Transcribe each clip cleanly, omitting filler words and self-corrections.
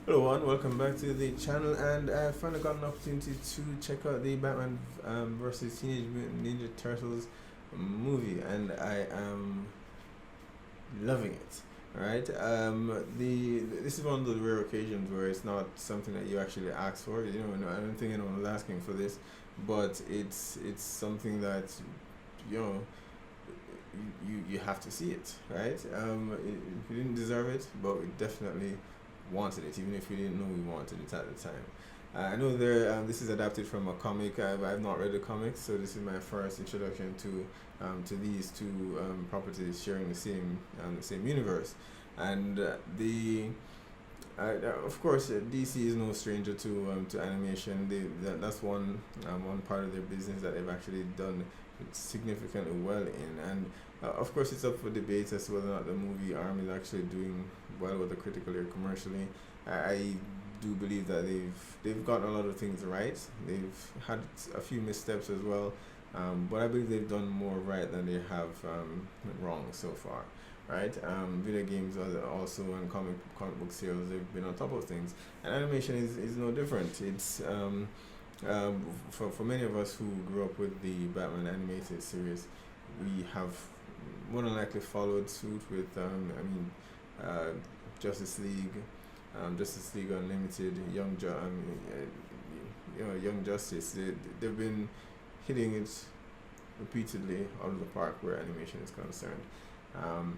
Hello and welcome back to the channel, and I finally got an opportunity to check out the Batman versus Teenage Mutant Ninja Turtles movie, and I am loving it. Alright, this is one of the rare occasions where it's not something that you actually ask for. You know, no, I don't think anyone was asking for this, but it's something that you know you have to see it, right? We didn't deserve it, but we definitely wanted it, even if we didn't know we wanted it at the time. I know this is adapted from a comic. I've not read the comic, so this is my first introduction to these two properties sharing the same universe, and of course, DC is no stranger to animation. That's one part of their business that they've actually done significantly well in, and of course, it's up for debate as to whether or not the movie arm is actually doing well, whether critically or commercially. I do believe that they've gotten a lot of things right. They've had a few missteps as well, but I believe they've done more right than they have wrong so far. Right, video games are also, and comic book sales, they've been on top of things, and animation is no different. It's for many of us who grew up with the Batman animated series, we have more than likely followed suit with uh, Justice League, Justice League Unlimited, Young Justice. They've been hitting it repeatedly out of the park where animation is concerned. Um,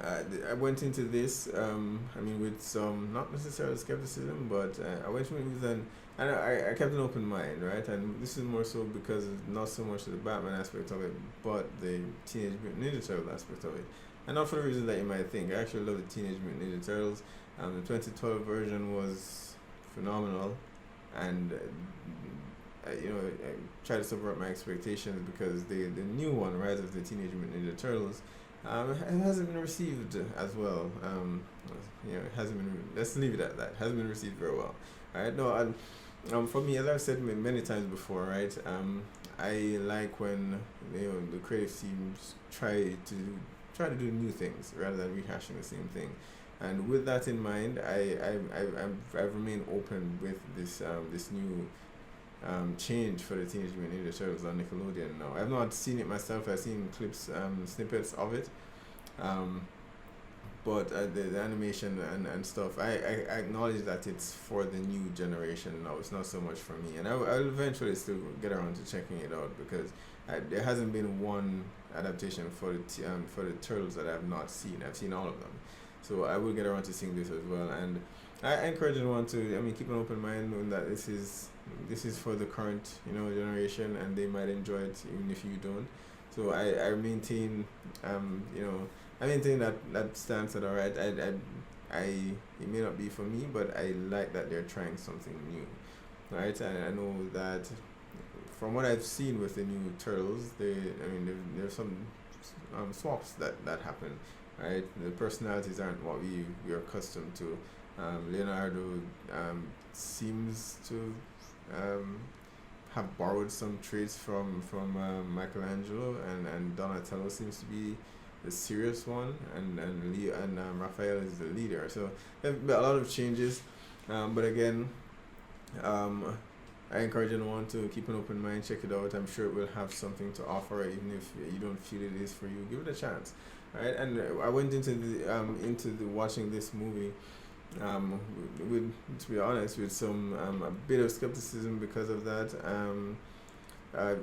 I went into this, with some, not necessarily skepticism, but I went in with and I kept an open mind, right? And this is more so because of not so much the Batman aspect of it, but the Teenage Mutant Ninja Turtle aspect of it. And not for the reason that you might think. I actually love the Teenage Mutant Ninja Turtles. The 2012 version was phenomenal, and I try to subvert my expectations because the new one, Rise of the Teenage Mutant Ninja Turtles, it hasn't been received as well. It hasn't been. Let's leave it at that. Hasn't been received very well. All right. No, and for me, as I've said many times before, right? I like when the creative teams try to do new things rather than rehashing the same thing. And with that in mind, I've remained open with this new change for the Teenage Mutant Ninja Turtles on Nickelodeon now. I've not seen it myself. I've seen clips, snippets of it, um, but the animation and stuff. I acknowledge that it's for the new generation now. It's not so much for me, and I'll eventually still get around to checking it out because there hasn't been one adaptation for for the Turtles that I've not seen. I've seen all of them, so I will get around to seeing this as well. And I encourage anyone to, keep an open mind, knowing that this is for the current generation, and they might enjoy it even if you don't. So I maintain I maintain that stance that alright, I it may not be for me, but I like that they're trying something new, right? And I know that from what I've seen with the new Turtles, there's some swaps that happen, right? The personalities aren't what we're accustomed to. Leonardo seems to have borrowed some traits from Michaelangelo, and Donatello seems to be the serious one, and Leo and Raphael is the leader. So there have been a lot of changes, but again, I encourage anyone to keep an open mind, check it out. I'm sure it will have something to offer, even if you don't feel it is for you. Give it a chance, right? And I went into the watching this movie with, to be honest, with some a bit of skepticism because of that.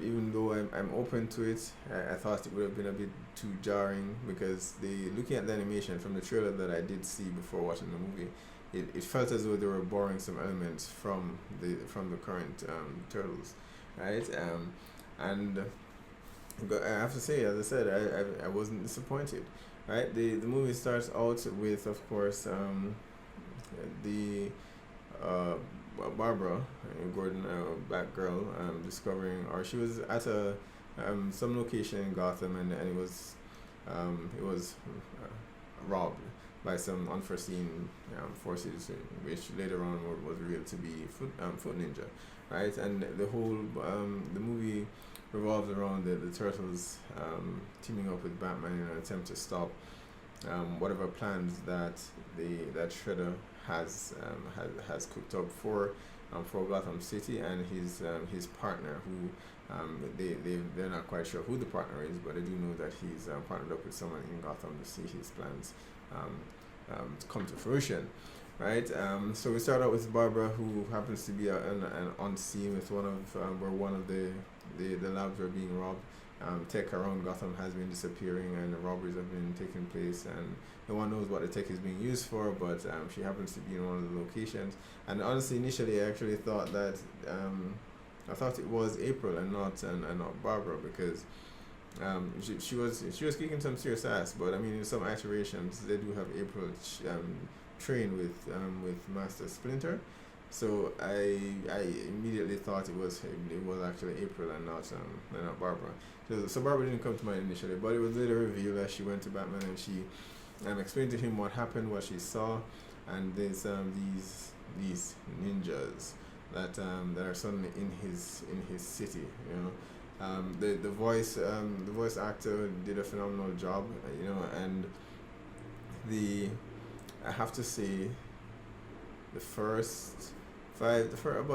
Even though I'm open to it, I thought it would have been a bit too jarring because looking at the animation from the trailer that I did see before watching the movie, it felt as though they were borrowing some elements from the current Turtles, right? And I have to say, as I said, I wasn't disappointed, right? The movie starts out with, of course, the Barbara Gordon, Batgirl, discovering, or she was at some location in Gotham, and it was robbed by some unforeseen forces, which later on was revealed to be Foot Ninja, right? And the whole the movie revolves around the Turtles teaming up with Batman in an attempt to stop whatever plans that Shredder has cooked up for Gotham City, and his partner, who they're not quite sure who the partner is, but they do know that he's partnered up with someone in Gotham to see his plans come to fruition, right? So we start out with Barbara, who happens to be on scene with where one of the labs are being robbed. Tech around Gotham has been disappearing, and the robberies have been taking place, and no one knows what the tech is being used for, but she happens to be in one of the locations. And honestly, initially, I actually thought that I thought it was April and not Barbara, because she was kicking some serious ass. But I mean, in some iterations, they do have April train with Master Splinter. So I immediately thought it was actually April and not Barbara. So Barbara didn't come to mind initially, but it was later revealed that she went to Batman and she explained to him what happened, what she saw, and there's these ninjas that are suddenly in his city. You know, the voice actor did a phenomenal job. You know, and I have to say, about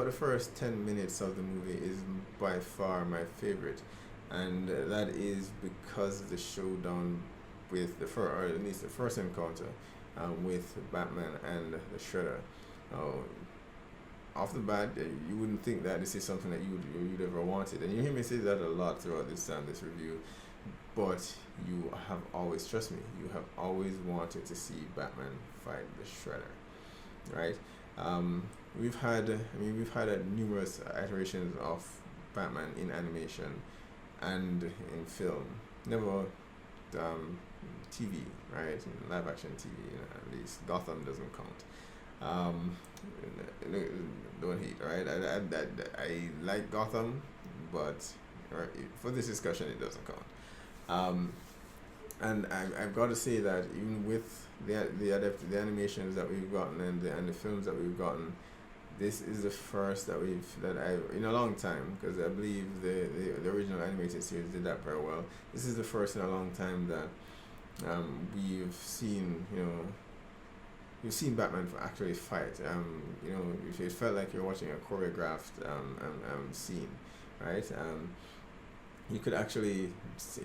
the first 10 minutes of the movie is by far my favorite, and that is because of the showdown with or at least the first encounter with Batman and the Shredder. Off the bat, you wouldn't think that this is something that you'd ever wanted, and you hear me say that a lot throughout this review. But you have always, trust me, you have always wanted to see Batman fight the Shredder, right? We've had numerous iterations of Batman in animation and in film. Never TV, right? In live action TV, at least Gotham doesn't count. Don't hate, right? I like Gotham, but for this discussion, it doesn't count. And I've got to say that even with the animations that we've gotten and the films that we've gotten, this is the first that I in a long time, because I believe the original animated series did that very well. This is the first in a long time that we've seen, you've seen Batman actually fight. It felt like you're watching a choreographed scene, right? You could actually see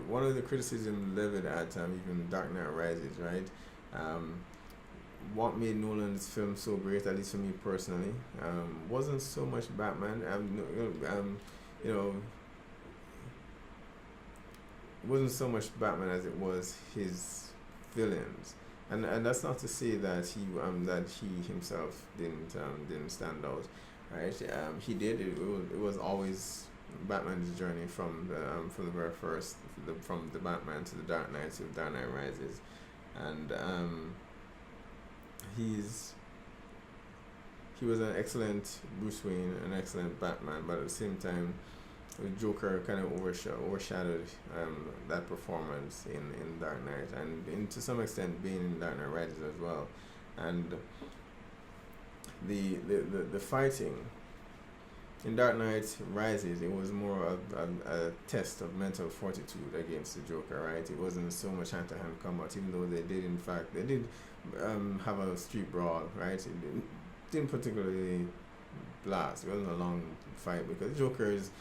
one of the criticisms leveled at even Dark Knight Rises, right? What made Nolan's film so great, at least for me personally, wasn't so much Batman. Wasn't so much Batman as it was his villains, and that's not to say that he himself didn't stand out, right? He did. It was always Batman's journey from the very first, from the Batman to the Dark Knight to the Dark Knight Rises, and he was an excellent Bruce Wayne, an excellent Batman, but at the same time, the Joker kind of overshadowed that performance in Dark Knight, and to some extent Bane in Dark Knight Rises as well, and the fighting in Dark Knight Rises, it was more of a test of mental fortitude against the Joker, right? It wasn't so much hand-to-hand combat, even though they did have a street brawl, right? It didn't particularly last. It wasn't a long fight because Joker isn't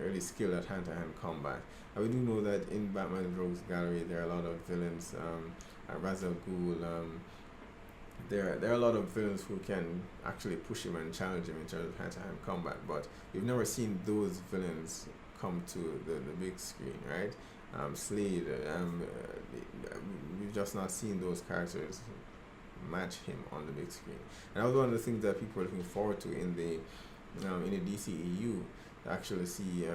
really skilled at hand-to-hand combat. And we do know that in Batman's Rogues Gallery there are a lot of villains. Ra's al Ghul. There are a lot of villains who can actually push him and challenge him in terms of hand-to-hand combat, but we've never seen those villains come to the big screen, right? Slade, we've just not seen those characters match him on the big screen, and that was one of the things that people are looking forward to in the DCEU, to actually see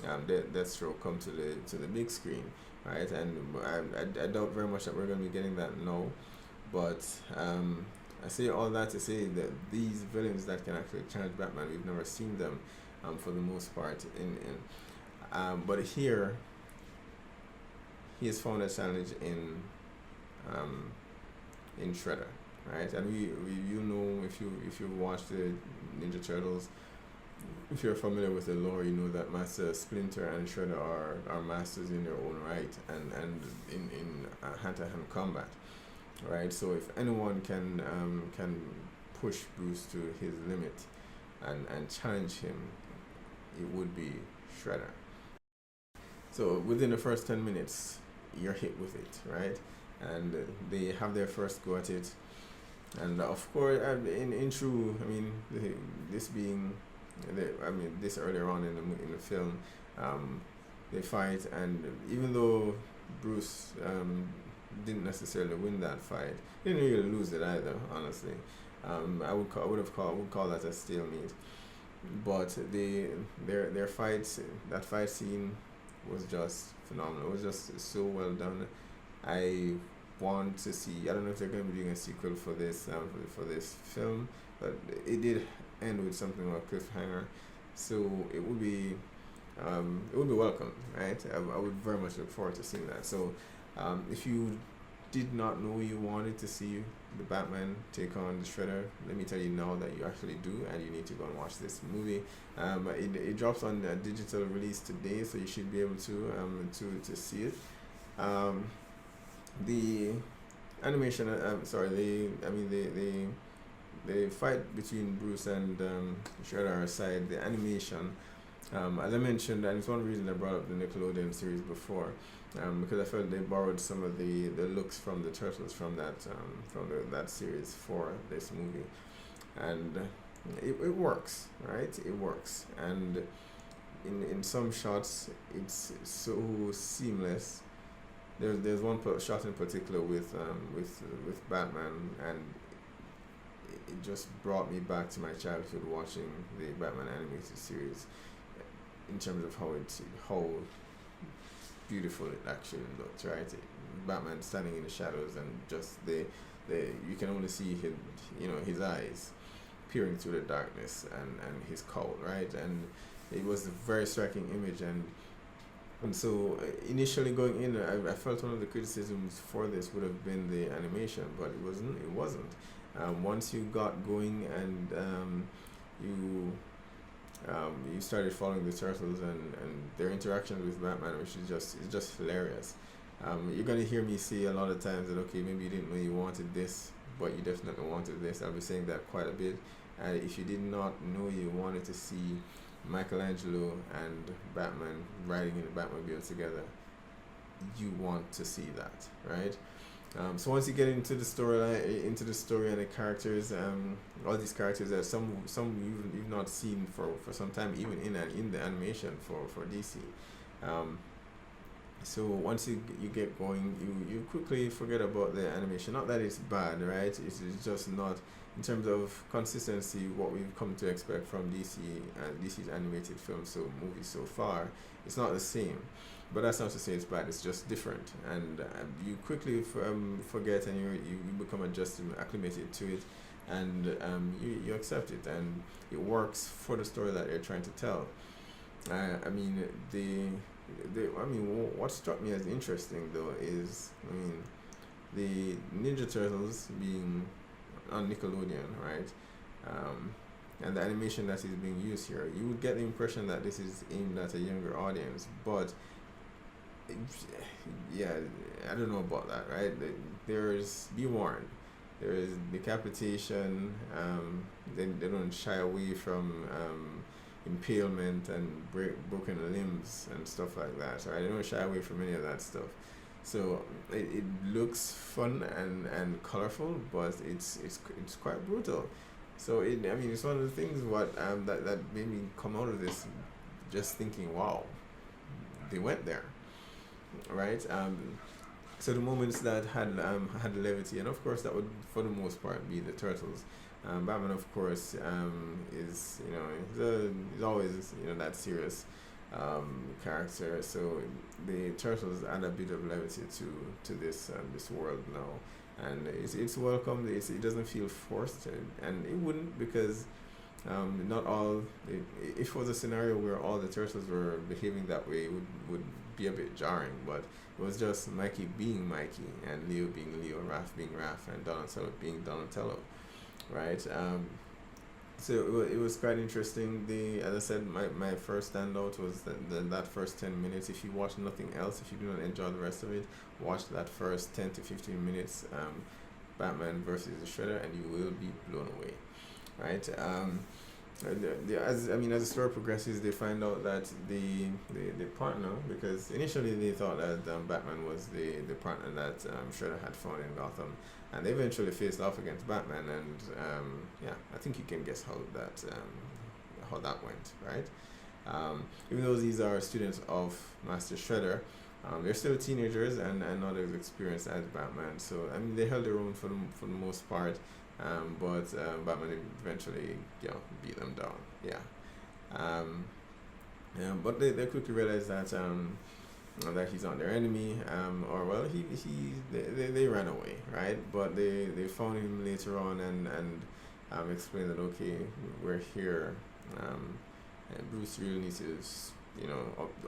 Deathstroke come to the big screen, right? And I doubt very much that we're going to be getting that now. But I say all that to say that these villains that can actually challenge Batman, we've never seen them for the most part. But here, he has found a challenge in Shredder, right? And if you watched the Ninja Turtles, if you're familiar with the lore, you know that Master Splinter and Shredder are masters in their own right, and in hand-to-hand combat. right? So if anyone can push Bruce to his limit and challenge him, it would be Shredder. So within the first 10 minutes, you're hit with it, right? And they have their first go at it, and of course, in true, I mean, this being, this earlier on in the film, they fight, and even though Bruce didn't necessarily win that fight, he didn't really lose it either, honestly. I would call that a stalemate. But their fights, that fight scene was just phenomenal. It was just so well done. I want to see. I don't know if they're going to be doing a sequel for this for this film, but it did end with something like a cliffhanger, so it would be welcome, right? I would very much look forward to seeing that. So, if you did not know you wanted to see the Batman take on the Shredder, let me tell you now that you actually do, and you need to go and watch this movie. It drops on a digital release today, so you should be able to see it. The animation, the fight between Bruce and Shredder aside, the animation, as I mentioned, and it's one reason I brought up the Nickelodeon series before, because I felt they borrowed some of the looks from the Turtles from that series for this movie, and it works, right? It works, and in some shots it's so seamless. There's one shot in particular with Batman, and it just brought me back to my childhood watching the Batman animated series, in terms of how beautiful it actually looked, right? Batman standing in the shadows, and just the you can only see his eyes peering through the darkness, and his cowl, right? And it was a very striking image, and so initially going in, I felt one of the criticisms for this would have been the animation, but it wasn't. Once you got going, and you started following the Turtles and their interactions with Batman, which is just hilarious. You're gonna hear me say a lot of times that, okay, maybe you didn't know you wanted this, but you definitely wanted this. I'll be saying that quite a bit. And if you did not know you wanted to see Michaelangelo and Batman riding in the Batmobile together, you want to see that, right? So once you get into the storyline, into the story and the characters, all these characters that some you've not seen for some time, even in the animation for DC. So once you get going, you quickly forget about the animation. Not that it's bad, right? It's just not, in terms of consistency, what we've come to expect from DC and DC's animated films, so movies so far. It's not the same. But that's not to say it's bad. It's just different, and you quickly forget, and you become acclimated to it, and you accept it, and it works for the story that you're trying to tell. What struck me as interesting though is, the Ninja Turtles being on Nickelodeon, right? And the animation that is being used here, you would get the impression that this is aimed at a younger audience, but yeah, I don't know about that, right? There's, be warned, there is decapitation. They don't shy away from impalement and broken limbs and stuff like that, right? They don't shy away from any of that stuff. So it looks fun and colorful, but it's quite brutal. So it's one of the things that made me come out of this just thinking, wow, they went there, right? So the moments that had levity, and of course that would for the most part be the Turtles. Batman, of course, is he's always that serious character. So the Turtles add a bit of levity to this world now, and it's welcome. It doesn't feel forced, and it wouldn't, because not all. If it was a scenario where all the Turtles were behaving that way, it would be a bit jarring. But it was just Mikey being Mikey, and Leo being Leo, Raph being Raph, and Donatello being Donatello, right? So it was quite interesting. As I said, my first standout was that first 10 minutes. If you watch nothing else, if you do not enjoy the rest of it, watch that first 10 to 15 minutes. Batman versus the Shredder, and you will be blown away, right? As the story progresses, they find out that the partner, because initially they thought that Batman was the partner that Shredder had found in Gotham, and they eventually faced off against Batman, and yeah, I think you can guess how that went, right? Even though these are students of Master Shredder, they're still teenagers and not as experienced as Batman. So I mean, they held their own for the most part, but Batman eventually beat them down. Yeah. But they quickly realized that he's not their enemy, or well, they ran away, right? But they found him later on and explained that okay, we're here. And Bruce really needs to,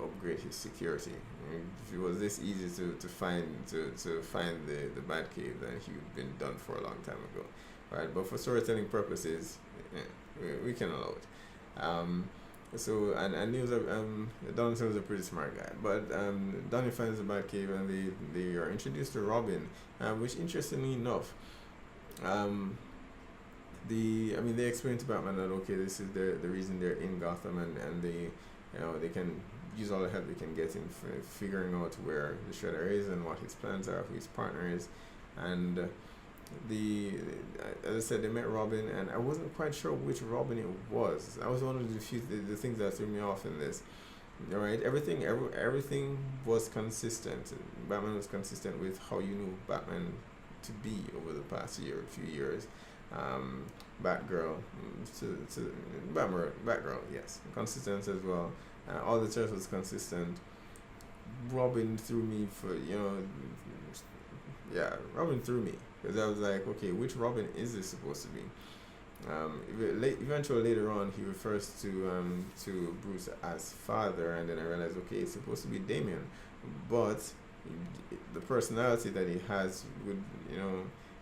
upgrade his security. I mean, if it was this easy to find the Batcave, then he'd been done for a long time ago, right? But for storytelling purposes, we can allow it. So and he was Donaldson was a pretty smart guy, but Donnie finds the Batcave and they are introduced to Robin, which interestingly enough, they explain to Batman that okay, this is the reason they're in Gotham, and they can use all the help they can get in figuring out where the Shredder is and what his plans are, who his partner is, and as I said, they met Robin, and I wasn't quite sure which Robin it was. That was one of the things that threw me off in this. All right, everything was consistent. Batman was consistent with how you knew Batman to be over the past few years. Batgirl, Batgirl, yes, consistent as well. All the turtles was consistent. Robin threw me Robin threw me because I was like, okay, which Robin is this supposed to be? Eventually later on, he refers to Bruce as father, and then I realized, okay, it's supposed to be Damian, but the personality that he has would,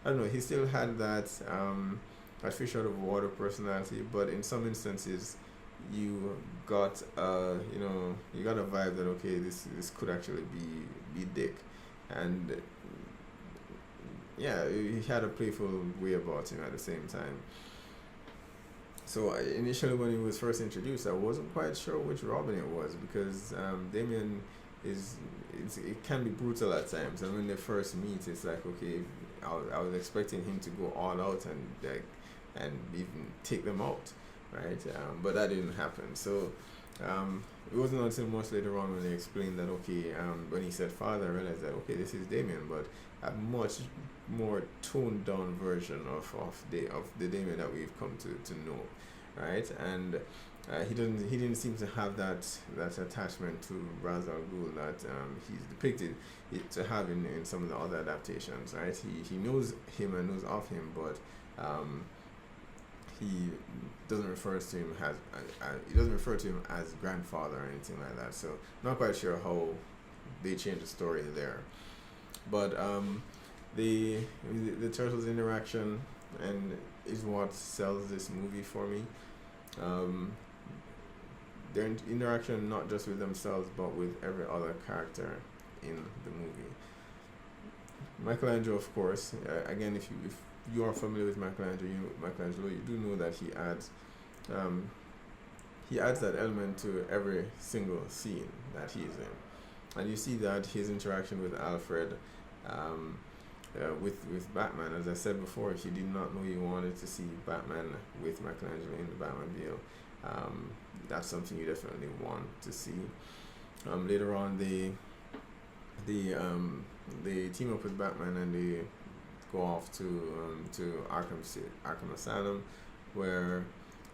I don't know, he still had that fish out of water personality, but in some instances you got a vibe that okay, this could actually be Dick, and yeah, he had a playful way about him at the same time. So initially when he was first introduced, I wasn't quite sure which Robin it was, because Damian it can be brutal at times, and when they first meet, it's like okay, I was expecting him to go all out and even take them out, right? But that didn't happen. So it wasn't until much later on when they explained that okay, when he said father, I realized that okay, this is Damian, but a much more toned down version of the Damian that we've come to know, right? And he didn't seem to have that attachment to Ra's al Ghul that he's depicted it to have in some of the other adaptations, right? He knows him and knows of him, but he doesn't refer to him as grandfather or anything like that. So not quite sure how they changed the story there. But the turtles interaction and is what sells this movie for me. Their interaction not just with themselves but with every other character in the movie. Michaelangelo, of course. Again, if you are familiar with Michelangelo, you do know that he adds that element to every single scene that he's in, and you see that his interaction with Alfred, with Batman. As I said before, if you did not know you wanted to see Batman with Michelangelo in the Batmobile, that's something you definitely want to see. Later on, they team up with Batman and they go off to Arkham Asylum, where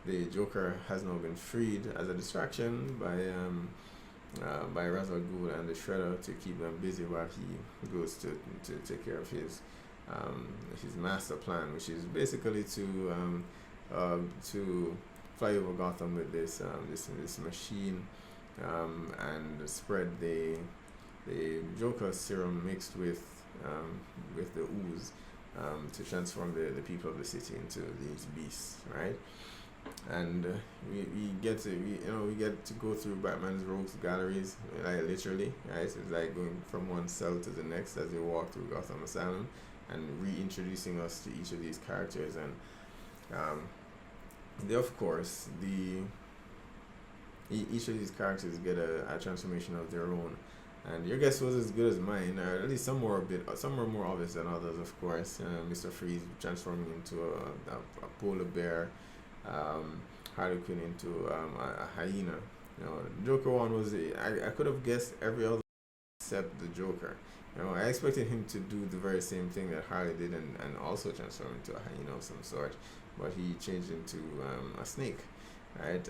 the Joker has now been freed as a distraction by Ra's al Ghul and the Shredder to keep them busy while he goes to take care of his master plan, which is basically to fly over Gotham with this machine and spread the Joker serum mixed with the ooze to transform the people of the city into these beasts, right? And we get to go through Batman's rogues galleries, like literally, right? So it's like going from one cell to the next as you walk through Gotham Asylum, and reintroducing us to each of these characters. And they, of course, each of these characters get a transformation of their own. And your guess was as good as mine, or at least some were more obvious than others, of course. Mr. Freeze transforming into a polar bear, Harley Quinn into a hyena. You know, the Joker one was I could have guessed every other except the Joker. You know, I expected him to do the very same thing that Harley did and also transform into a hyena of some sort, but he changed into a snake, right?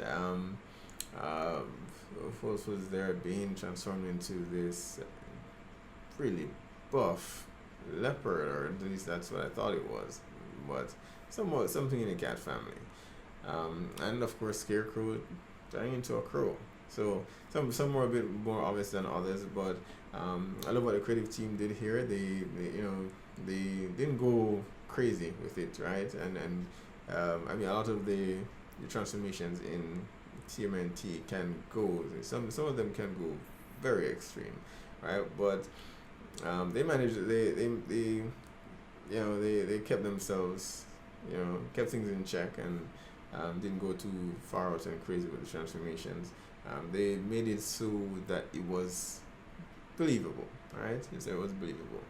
What else was there? Being transformed into this really buff leopard, or at least that's what I thought it was, but something in the cat family. And of course, Scarecrow turning into a crow. So some were a bit more obvious than others, but I love what the creative team did here. They didn't go crazy with it, right? And I mean, a lot of the transformations in TMNT can go, some of them can go very extreme, right? But they managed, they kept themselves, kept things in check, and didn't go too far out and crazy with the transformations. They made it so that it was believable, right? So it was believable.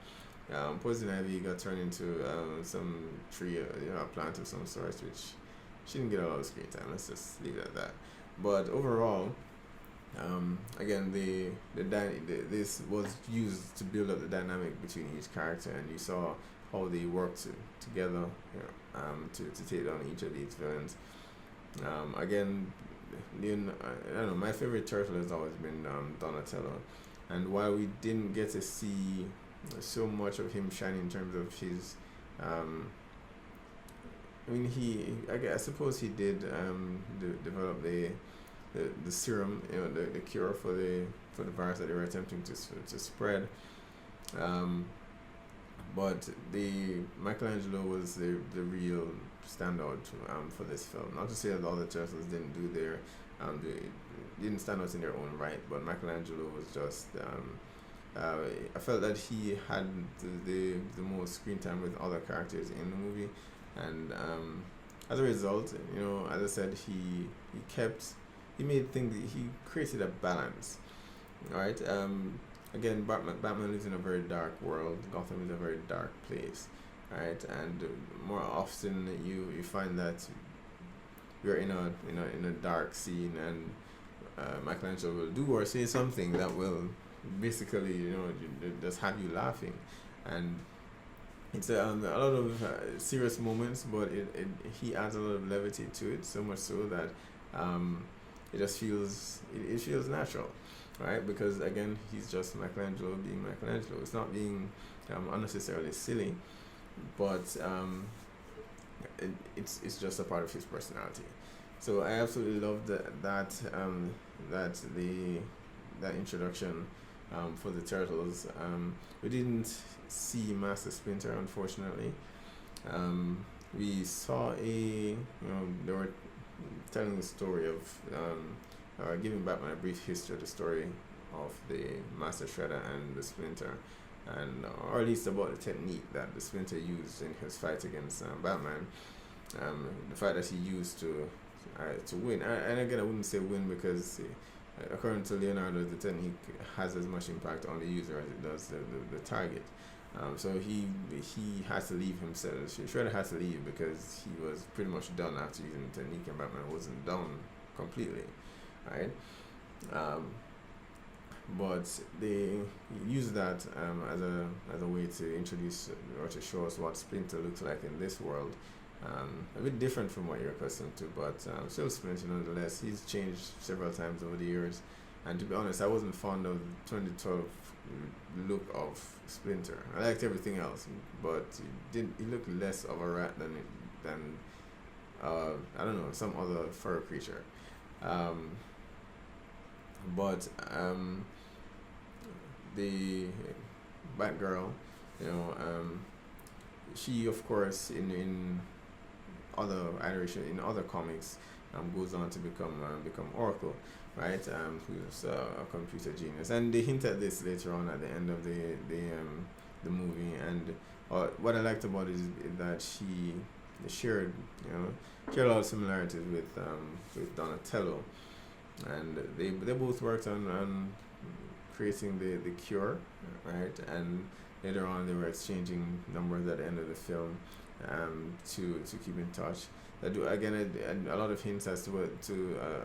Poison Ivy got turned into some tree, a plant of some sort, which she didn't get a lot of screen time. Let's just leave it at that. But overall, again, this was used to build up the dynamic between each character, and you saw how they worked together, to take down each of these villains. Again, I don't know, my favorite turtle has always been Donatello, and while we didn't get to see so much of him shine in terms of his, I mean, I suppose he did develop the serum, the cure for the virus that they were attempting to spread. But the Michaelangelo was the real standout for this film. Not to say that all the turtles didn't do their, they didn't stand out in their own right, but Michaelangelo was just. I felt that he had the most screen time with other characters in the movie, and as a result, as I said, he created a balance, right? Again, Batman lives in a very dark world. Gotham is a very dark place, right? And more often you find that you're in a dark scene, and Michelangelo will do or say something that will basically just have you laughing, and it's a lot of serious moments, but he adds a lot of levity to it, so much so that it just feels natural, right? Because again, he's just Michelangelo being Michelangelo. It's not being unnecessarily silly, but it's just a part of his personality. So I absolutely love that introduction for the turtles. We didn't see Master Splinter, unfortunately. We saw they were telling the story of giving Batman a brief history of the story of the Master Shredder and the Splinter, and or at least about the technique that the Splinter used in his fight against Batman. The fight that he used to win, and again, I wouldn't say win because according to Leonardo, the technique has as much impact on the user as it does the target. So he has to leave himself. Shredder has to leave because he was pretty much done after using the technique, and Batman wasn't done completely, right? But they use that as a way to introduce or to show us what Splinter looks like in this world. A bit different from what you're accustomed to, but still Splinter nonetheless. He's changed several times over the years, and to be honest, I wasn't fond of the 2012 look of Splinter. I liked everything else, but he looked less of a rat than I don't know, some other fur creature. But the Batgirl, she of course in other iteration in other comics goes on to become Oracle, right? Who's a computer genius, and they hint at this later on at the end of the movie, and what I liked about it is that she shared, shared a lot of similarities with Donatello, and they both worked on creating the cure, right? And later on, they were exchanging numbers at the end of the film, to keep in touch. I do again a lot of hints as to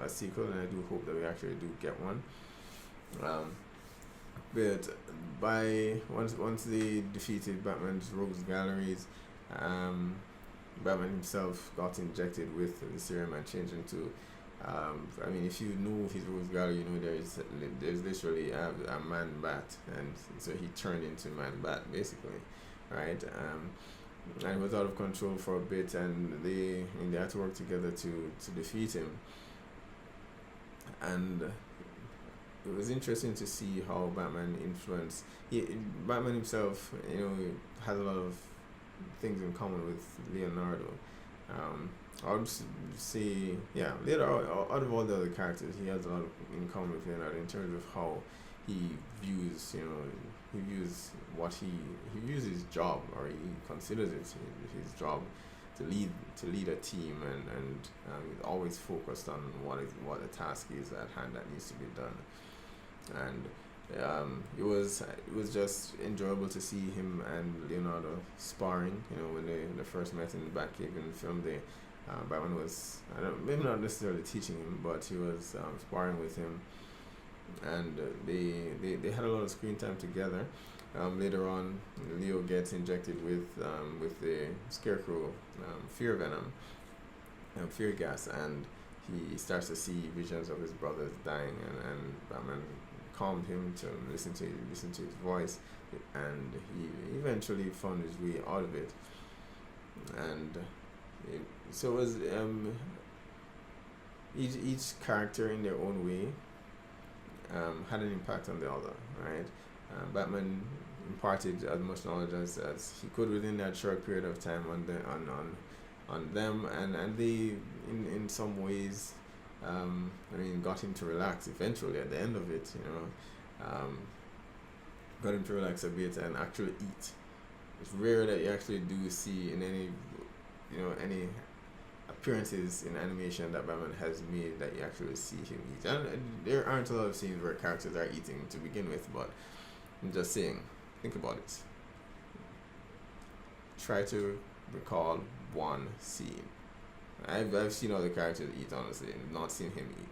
a sequel, and I do hope that we actually do get one. Um, but once they defeated Batman's rogues galleries, Batman himself got injected with the serum and changed into. I mean, if you know his rogues gallery, there's literally a man bat, and so he turned into man bat basically, right? And he was out of control for a bit, and they had to work together to defeat him. And it was interesting to see how Batman influenced. Batman himself, has a lot of things in common with Leonardo. I would say, Leonardo, out of all the other characters, he has a lot in common with Leonardo in terms of how he views, he views he views his job, or he considers it his job to lead a team, and always focused on what the task is at hand that needs to be done. And it was just enjoyable to see him and Leonardo sparring. When they first met in the Batcave in the film, Batman was, maybe not necessarily teaching him, but he was sparring with him, and they had a lot of screen time together. Later on, Leo gets injected with the Scarecrow fear venom, fear gas, and he starts to see visions of his brothers dying, and Batman calmed him to listen to his voice, and he eventually found his way out of it. And so it was each character in their own way had an impact on the other, right? Batman imparted as much knowledge as he could within that short period of time on them, and they in some ways got him to relax eventually at the end of it, got him to relax a bit and actually eat. It's rare that you actually do see in any appearances in animation that Batman has made that you actually see him eat. And there aren't a lot of scenes where characters are eating to begin with, but I'm just saying, think about it. Try to recall one scene. I've seen other characters eat, honestly, and not seen him eat.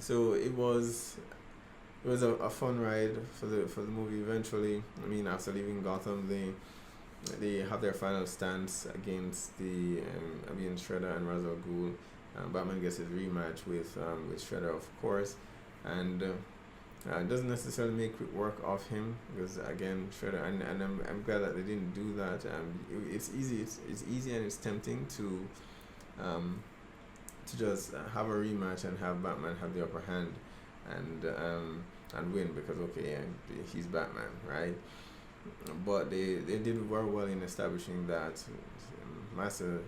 So it was a fun ride for the movie. Eventually, after leaving Gotham, they have their final stance against the Avian Shredder and Ra's al Ghul. Batman gets his rematch with Shredder, of course, and it doesn't necessarily make quick work of him, because again, Shredder, and I'm glad that they didn't do that. It's easy and it's tempting to just have a rematch and have Batman have the upper hand and win, because he's Batman, right? But they did very well in establishing that Master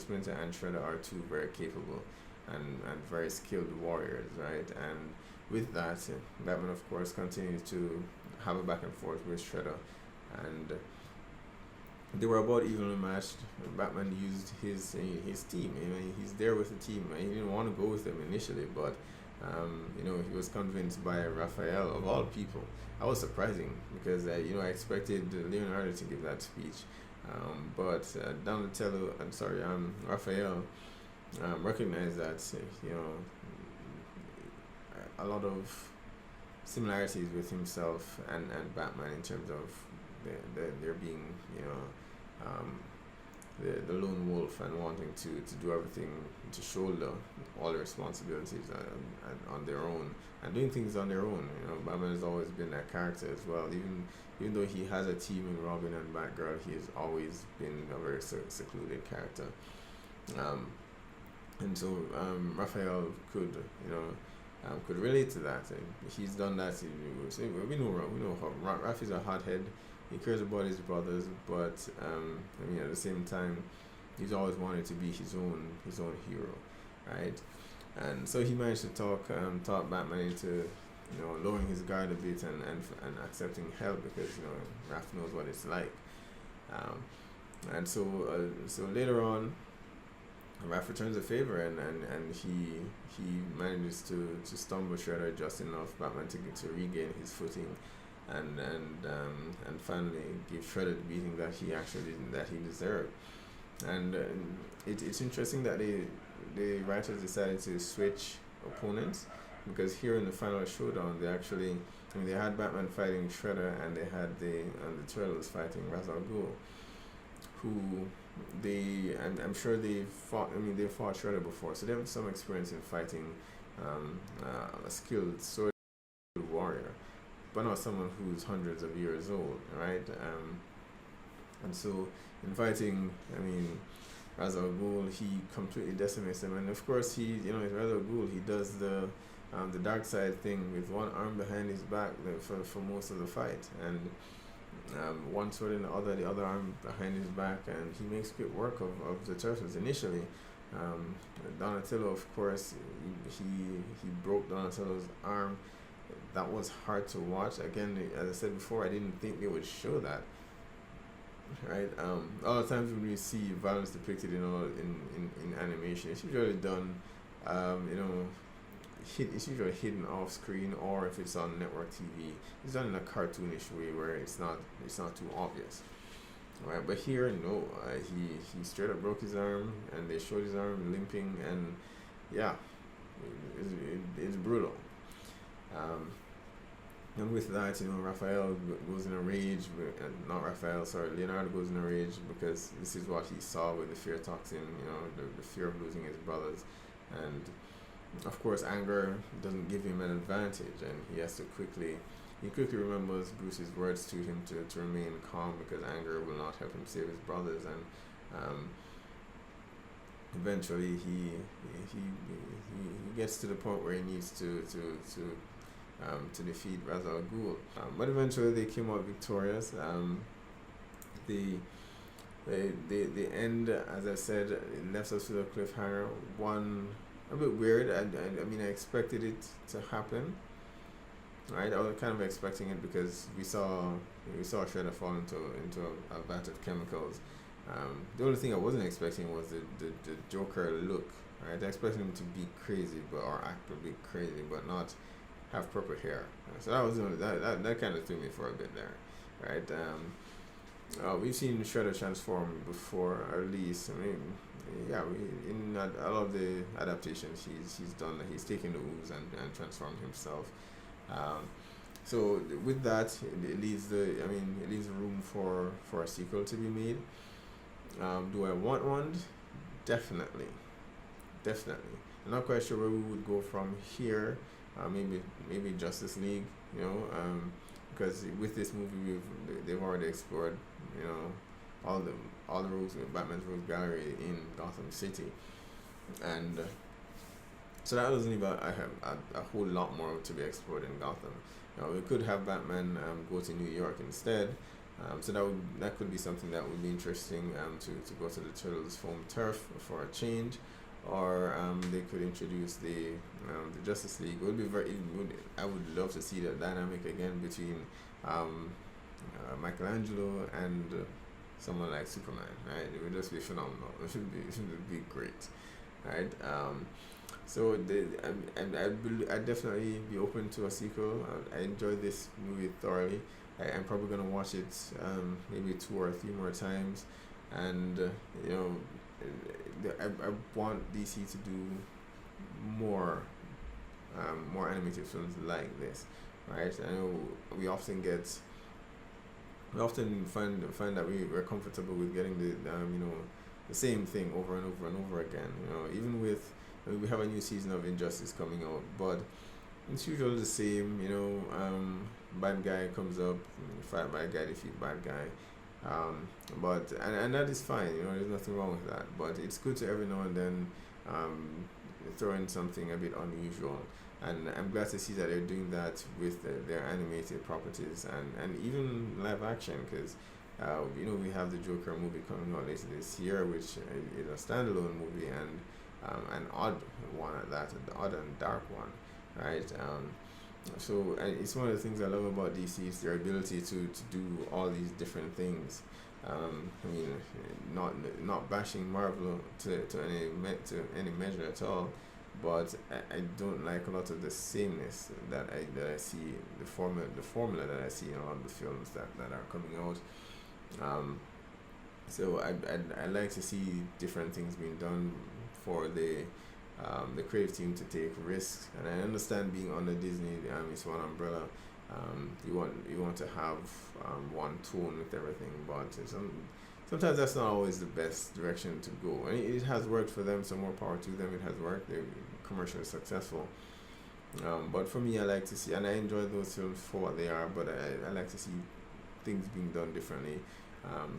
Splinter and Shredder are two very capable and very skilled warriors, right? And with that, Batman, of course, continues to have a back and forth with Shredder, and they were about evenly matched. Batman used his team. He's there with the team. He didn't want to go with them initially, but he was convinced by Raphael, of all people. I was surprising, because I expected Leonardo to give that speech, but Raphael recognized that a lot of similarities with himself and Batman in terms of there being the lone wolf and wanting to do everything, to shoulder all the responsibilities on their own and doing things on their own. Batman has always been that character as well. Even though he has a team in Robin and Batgirl, he has always been a very secluded character. And so Raphael could relate to that. He's done that. We know how Raph is a hothead. He cares about his brothers, but at the same time, he's always wanted to be his own hero, right? And so he managed to talk Batman lowering his guard a bit and accepting help because Raph knows what it's like. Um, and so later on, Raph returns a favor and he manages to stumble Shredder just enough Batman to regain his footing and finally give Shredder the beating that he deserved. And it's interesting that the writers decided to switch opponents, because here in the final showdown they had Batman fighting Shredder and they had the Turtles fighting Ra's al Ghul, who I'm sure they fought Shredder before, so they have some experience in fighting a skilled sword warrior, but not someone who's hundreds of years old, right? And so in fighting, Ra's al Ghul, he completely decimates them, and of course Ra's al Ghul, he does the dark side thing with one arm behind his back for most of the fight, and one sword in the other arm behind his back, and he makes quick work of the Turtles initially. Donatello, of course, he broke Donatello's arm. That was hard to watch. Again, as I said before, I didn't think they would show that. Right? All the times when we see violence depicted in animation, it's usually done, it's usually hidden off screen, or if it's on network TV, it's done in a cartoonish way where it's not too obvious, right? But here, no, he straight up broke his arm, and they showed his arm limping, and yeah, it's brutal. And with that, Raphael goes in a rage. Leonardo goes in a rage because this is what he saw with the fear toxin. The fear of losing his brothers, and of course, anger doesn't give him an advantage, and he quickly remembers Bruce's words to him to remain calm, because anger will not help him save his brothers, and eventually he gets to the point where he needs to defeat Ra's al Ghul. But eventually they came out victorious. The end, as I said, it left us with a cliffhanger. One a bit weird. I expected it to happen, right? I was kind of expecting it because we saw Shredder fall into a vat of chemicals. The only thing I wasn't expecting was the Joker look, right? I expected him to be crazy, or act a bit crazy, but not have purple hair. So that was that kind of threw me for a bit there, right? We've seen Shredder transform before, or at least in a lot of the adaptations he's done that. He's taken the ooze and transformed himself. So with that, it leaves room for a sequel to be made. Do I want one? Definitely. I'm not quite sure where we would go from here. Maybe Justice League, because with this movie they've already explored, all the rogues, Batman's rogues gallery in Gotham City, and so that doesn't leave a whole lot more to be explored in Gotham. We could have Batman go to New York instead, so that could be something that would be interesting, to go to the Turtles' home turf for a change. Or they could introduce the Justice League. I would love to see that dynamic again between Michaelangelo and someone like Superman, right? It would just be phenomenal. It should be great, right? So I'd definitely be open to a sequel. I enjoyed this movie thoroughly. I'm probably gonna watch it maybe 2 or 3 more times, and I want DC to do more animated films like this, right? I know we often find that we're comfortable with getting the same thing over and over and over again. Even with we have a new season of Injustice coming out, but it's usually the same. Bad guy comes up, fight bad guy, defeat bad guy. But that is fine, there's nothing wrong with that, but it's good to every now and then throw in something a bit unusual, and I'm glad to see that they're doing that with their animated properties and even live action, because we have the Joker movie coming out later this year, which is a standalone movie and an odd one at that, an odd and dark one, right? So it's one of the things I love about DC is their ability to do all these different things. I mean, not bashing Marvel to any measure at all, but I don't like a lot of the sameness that I see, the formula that I see in a lot of the films that are coming out. Um, so I like to see different things being done for the creative team to take risks, and I understand being under Disney, it's one umbrella. You want to have one tone with everything, but sometimes that's not always the best direction to go. And it has worked for them, so more power to them. It has worked. They're commercially successful. But for me, I like to see, and I enjoy those films for what they are. But I like to see things being done differently.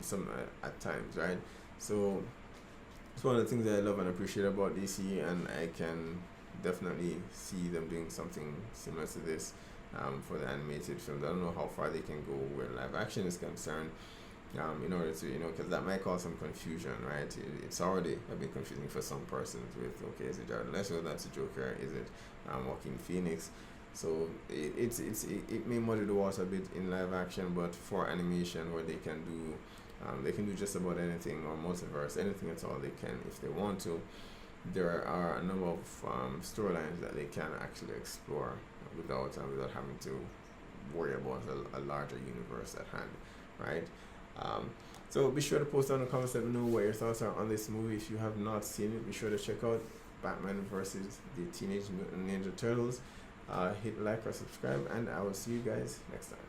Some at times, right? So it's one of the things that I love and appreciate about DC, and I can definitely see them doing something similar to this for the animated films. I don't know how far they can go where live action is concerned. In order to, because that might cause some confusion, right? It's already a bit confusing for some persons with, okay, is it Jared Leto, that's a Joker, is it Joaquin Phoenix? So it may muddy the water a bit in live action, but for animation where they can do just about anything, or multiverse, anything at all they can if they want to. There are a number of storylines that they can actually explore without having to worry about a larger universe at hand, right? So be sure to post down in the comments, let me know what your thoughts are on this movie. If you have not seen it, be sure to check out Batman versus the Teenage Mutant Ninja Turtles. Hit like or subscribe, and I will see you guys next time.